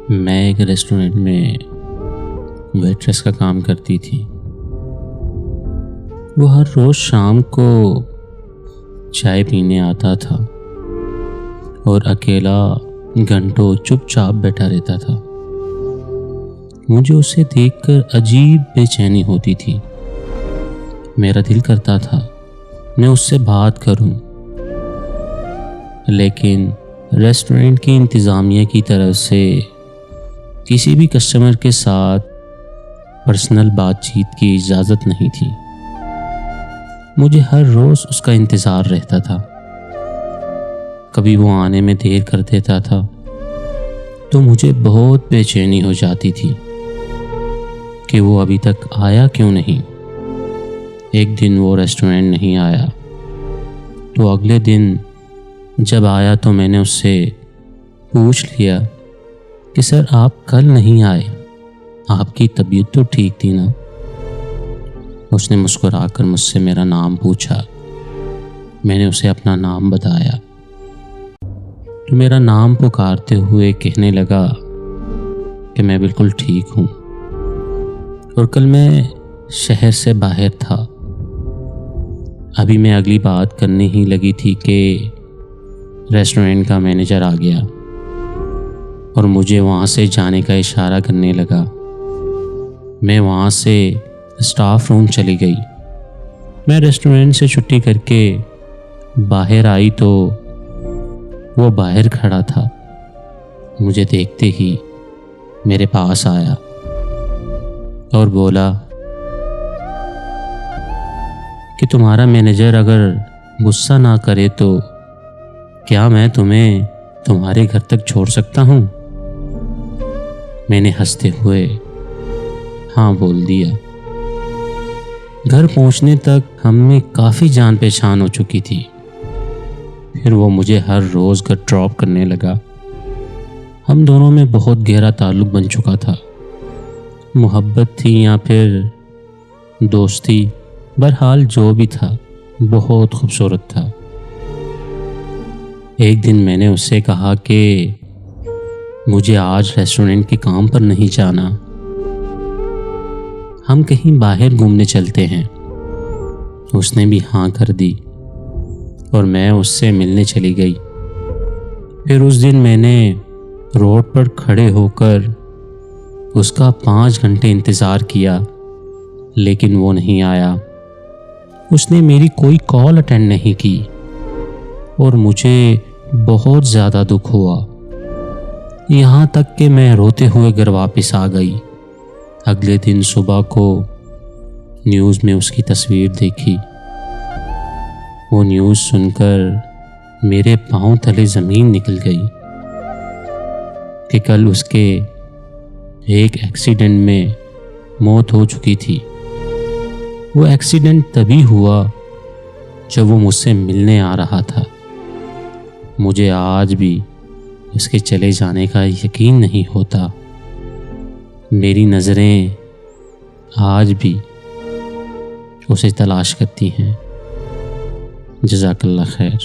मैं एक रेस्टोरेंट में वेट्रेस का काम करती थी। वो हर रोज़ शाम को चाय पीने आता था और अकेला घंटों चुपचाप बैठा रहता था। मुझे उसे देखकर अजीब बेचैनी होती थी। मेरा दिल करता था मैं उससे बात करूं, लेकिन रेस्टोरेंट की इंतज़ामिया की तरफ से किसी भी कस्टमर के साथ पर्सनल बातचीत की इजाज़त नहीं थी। मुझे हर रोज़ उसका इंतज़ार रहता था। कभी वो आने में देर कर देता था तो मुझे बहुत बेचैनी हो जाती थी कि वो अभी तक आया क्यों नहीं। एक दिन वो रेस्टोरेंट नहीं आया तो अगले दिन जब आया तो मैंने उससे पूछ लिया कि सर आप कल नहीं आए, आपकी तबीयत तो ठीक थी ना। उसने मुस्कुराकर मुझसे मेरा नाम पूछा। मैंने उसे अपना नाम बताया तो मेरा नाम पुकारते हुए कहने लगा कि मैं बिल्कुल ठीक हूँ और कल मैं शहर से बाहर था। अभी मैं अगली बात करने ही लगी थी कि रेस्टोरेंट का मैनेजर आ गया और मुझे वहाँ से जाने का इशारा करने लगा। मैं वहाँ से स्टाफ रूम चली गई। मैं रेस्टोरेंट से छुट्टी करके बाहर आई तो वो बाहर खड़ा था। मुझे देखते ही मेरे पास आया और बोला कि तुम्हारा मैनेजर अगर गुस्सा ना करे तो क्या मैं तुम्हें तुम्हारे घर तक छोड़ सकता हूँ। मैंने हंसते हुए हाँ बोल दिया। घर पहुँचने तक हम में काफ़ी जान पहचान हो चुकी थी। फिर वो मुझे हर रोज़ घर ड्रॉप करने लगा। हम दोनों में बहुत गहरा ताल्लुक़ बन चुका था। मोहब्बत थी या फिर दोस्ती, बहरहाल जो भी था बहुत खूबसूरत था। एक दिन मैंने उससे कहा कि मुझे आज रेस्टोरेंट के काम पर नहीं जाना, हम कहीं बाहर घूमने चलते हैं। उसने भी हाँ कर दी और मैं उससे मिलने चली गई। फिर उस दिन मैंने रोड पर खड़े होकर उसका 5 घंटे इंतज़ार किया, लेकिन वो नहीं आया। उसने मेरी कोई कॉल अटेंड नहीं की और मुझे बहुत ज़्यादा दुख हुआ। यहाँ तक कि मैं रोते हुए घर वापस आ गई। अगले दिन सुबह को न्यूज़ में उसकी तस्वीर देखी। वो न्यूज़ सुनकर मेरे पांव तले ज़मीन निकल गई कि कल उसके एक एक्सीडेंट में मौत हो चुकी थी। वो एक्सीडेंट तभी हुआ जब वो मुझसे मिलने आ रहा था। मुझे आज भी उसके चले जाने का यकीन नहीं होता। मेरी नज़रें आज भी उसे तलाश करती हैं। जज़ाकल्लाह खैर।